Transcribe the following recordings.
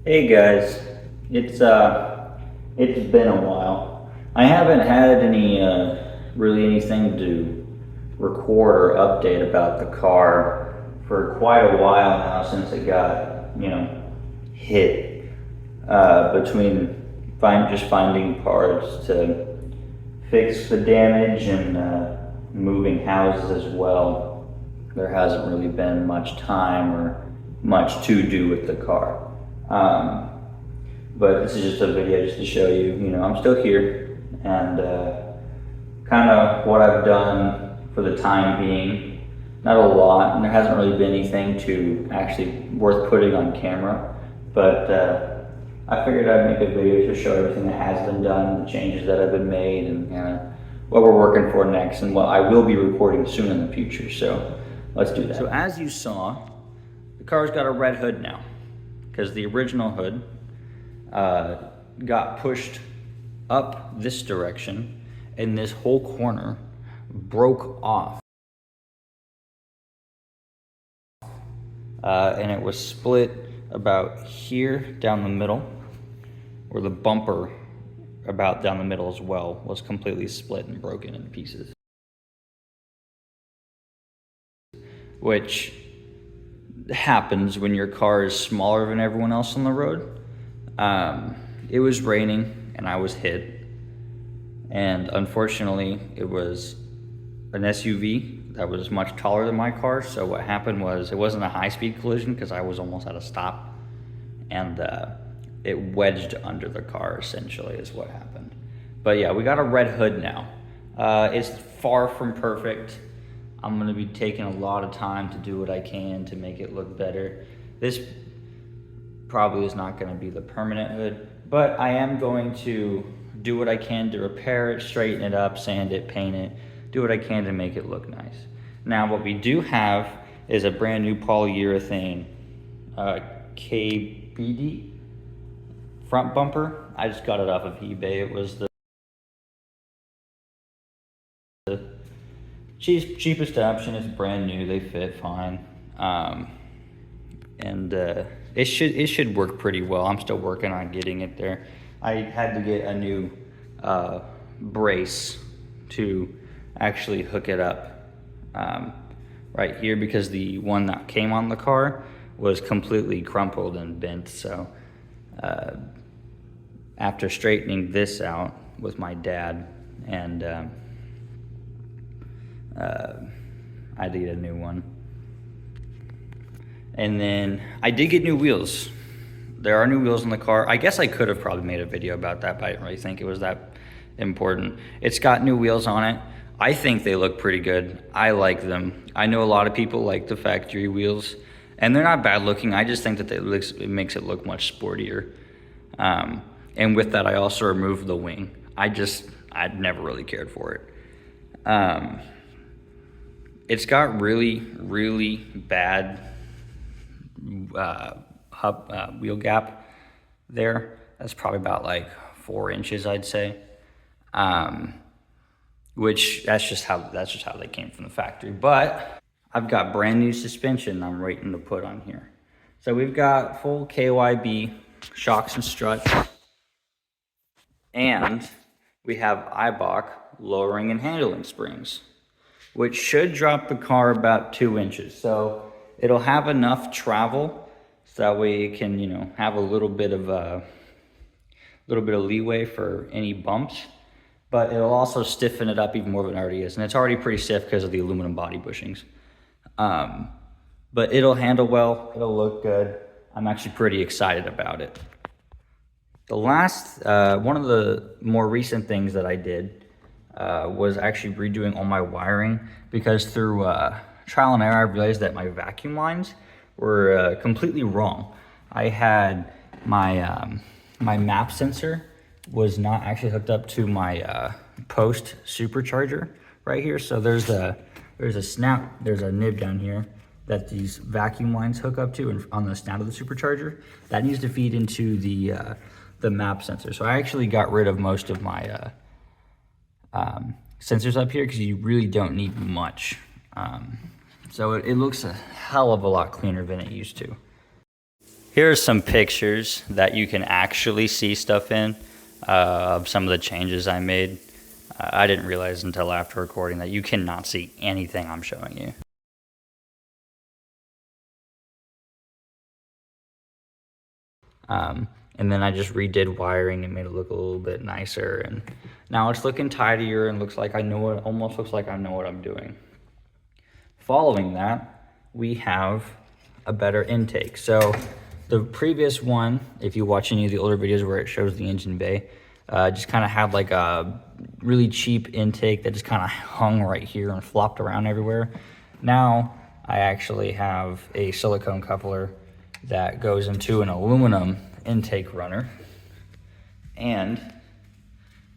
Hey guys, it's been a while. I haven't had really anything to record or update about the car for quite a while now since it got hit between just finding parts to fix the damage and moving houses as well. There hasn't really been much time or much to do with the car. Um, but this is just a video just to show you, I'm still here and kind of what I've done for the time being. Not a lot, and there hasn't really been anything to actually worth putting on camera, but I figured I'd make a video to show everything that has been done, the changes that have been made, and what we're working for next, and what I will be recording soon in the future. So let's do that. So as you saw, the car's got a red hood now, because the original hood got pushed up this direction, and this whole corner broke off. And it was split about here down the middle, where the bumper about down the middle as well was completely split and broken in pieces. Which happens when your car is smaller than everyone else on the road. It was raining and I was hit, and unfortunately it was an SUV that was much taller than my car. So what happened was, it wasn't a high-speed collision because I was almost at a stop, and it wedged under the car essentially is what happened. But yeah, we got a red hood now. It's far from perfect. I'm gonna be taking a lot of time to do what I can to make it look better. This probably is not gonna be the permanent hood, but I am going to do what I can to repair it, straighten it up, sand it, paint it, do what I can to make it look nice. Now what we do have is a brand new polyurethane KBD front bumper. I just got it off of eBay. It was the cheapest option. It's brand new. They fit fine, and it should work pretty well. I'm still working on getting it there. I had to get a new brace to actually hook it up right here, because the one that came on the car was completely crumpled and bent. So after straightening this out with my dad, and I did a new one. And then I did get new wheels. There are new wheels in the car. I guess I could have probably made a video about that, but I didn't really think it was that important. It's got new wheels on it. I think they look pretty good. I like them. I know a lot of people like the factory wheels, and they're not bad looking. I just think that it makes it look much sportier. And with that, I also removed the wing. I'd never really cared for it. It's got really, really bad wheel gap there. That's probably about like 4 inches, I'd say. Which that's just how they came from the factory. But I've got brand new suspension I'm waiting to put on here. So we've got full KYB shocks and struts, and we have Eibach lowering and handling springs, which should drop the car about 2 inches. So it'll have enough travel so that way it can, have a little bit of leeway for any bumps, but it'll also stiffen it up even more than it already is. And it's already pretty stiff because of the aluminum body bushings. But it'll handle well, it'll look good. I'm actually pretty excited about it. The last, one of the more recent things that I did was actually redoing all my wiring, because through trial and error I realized that my vacuum lines were completely wrong. I had my my map sensor was not actually hooked up to my post supercharger right here. So there's a nib down here that these vacuum lines hook up to, and on the snout of the supercharger that needs to feed into the map sensor. So I actually got rid of most of my sensors up here, because you really don't need much. So it looks a hell of a lot cleaner than it used to. Here are some pictures that you can actually see stuff in of some of the changes I made. I didn't realize until after recording that you cannot see anything I'm showing you. And then I just redid wiring and made it look a little bit nicer, and now it's looking tidier and looks like almost looks like I know what I'm doing. Following that, we have a better intake. So the previous one, if you watch any of the older videos where it shows the engine bay, just kind of had like a really cheap intake that just kind of hung right here and flopped around everywhere. Now I actually have a silicone coupler that goes into an aluminum intake runner, and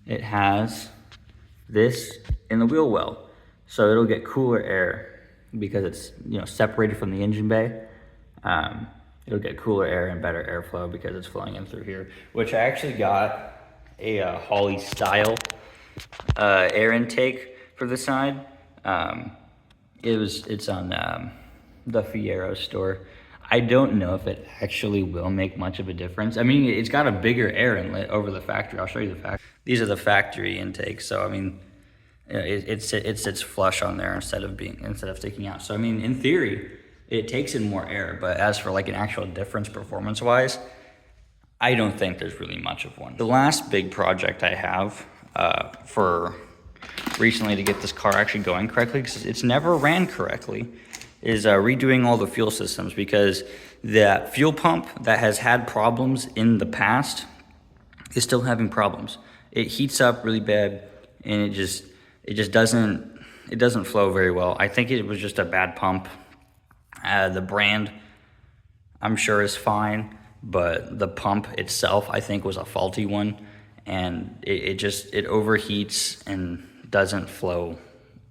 it has this in the wheel well, so it'll get cooler air because it's, you know, separated from the engine bay. It'll get cooler air and better airflow because it's flowing in through here, which I actually got a Holley style air intake for the side. It's on the Fierro store. I don't know if it actually will make much of a difference. I mean, it's got a bigger air inlet over the factory. I'll show you the factory. These are the factory intakes. So I mean, it sits flush on there instead of sticking out. So I mean, in theory, it takes in more air. But as for like an actual difference performance-wise, I don't think there's really much of one. The last big project I have for recently to get this car actually going correctly, because it's never ran correctly, is redoing all the fuel systems, because the fuel pump that has had problems in the past is still having problems. It heats up really bad, and it just doesn't flow very well. I think it was just a bad pump. The brand, I'm sure, is fine, but the pump itself, I think, was a faulty one, and it overheats and doesn't flow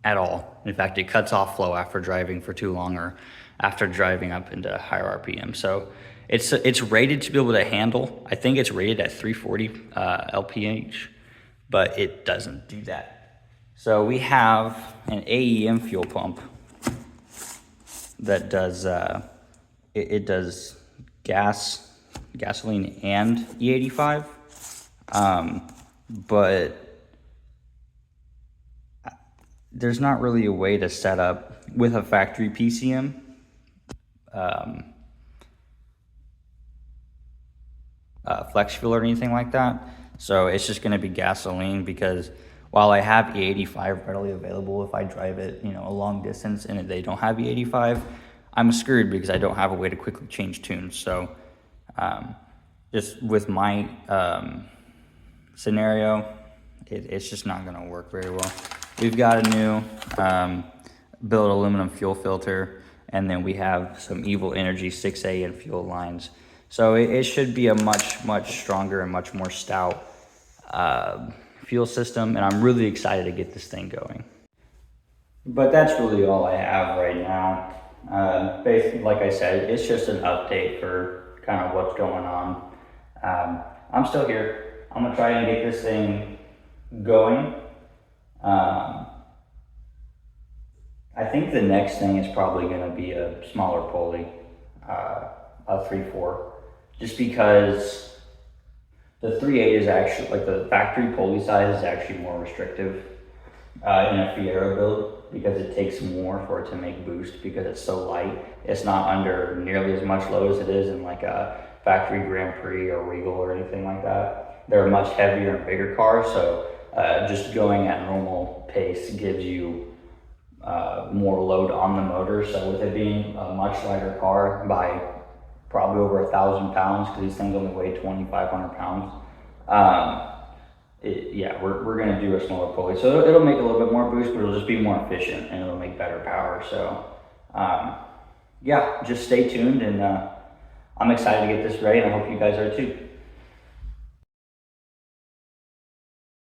at all. In fact, it cuts off flow after driving for too long or after driving up into higher RPM. So it's rated to be able to handle, I think it's rated at 340 LPH, but it doesn't do that. So we have an AEM fuel pump that does it does gasoline and E85, but there's not really a way to set up with a factory PCM flex fuel or anything like that. So it's just going to be gasoline, because while I have E85 readily available, if I drive it, you know, a long distance and they don't have E85, I'm screwed because I don't have a way to quickly change tunes. So just with my scenario, it's just not going to work very well. We've got a new billet aluminum fuel filter, and then we have some Evil Energy 6A and fuel lines. So it should be a much stronger and much more stout fuel system, and I'm really excited to get this thing going. But that's really all I have right now. Basically, like I said, it's just an update for kind of what's going on. I'm still here. I'm gonna try and get this thing going. I think the next thing is probably going to be a smaller pulley, a 3.4, just because the 3.8 is actually, like, the factory pulley size is actually more restrictive in a Fierro build, because it takes more for it to make boost because it's so light. It's not under nearly as much load as it is in like a factory Grand Prix or Regal or anything like that. They're much heavier and bigger cars, so just going at normal pace gives you more load on the motor. So with it being a much lighter car by probably over 1,000 pounds, because these things only weigh 2,500 pounds, we're going to do a smaller pulley. So it'll make a little bit more boost, but it'll just be more efficient and it'll make better power. So just stay tuned, and I'm excited to get this ready, and I hope you guys are too.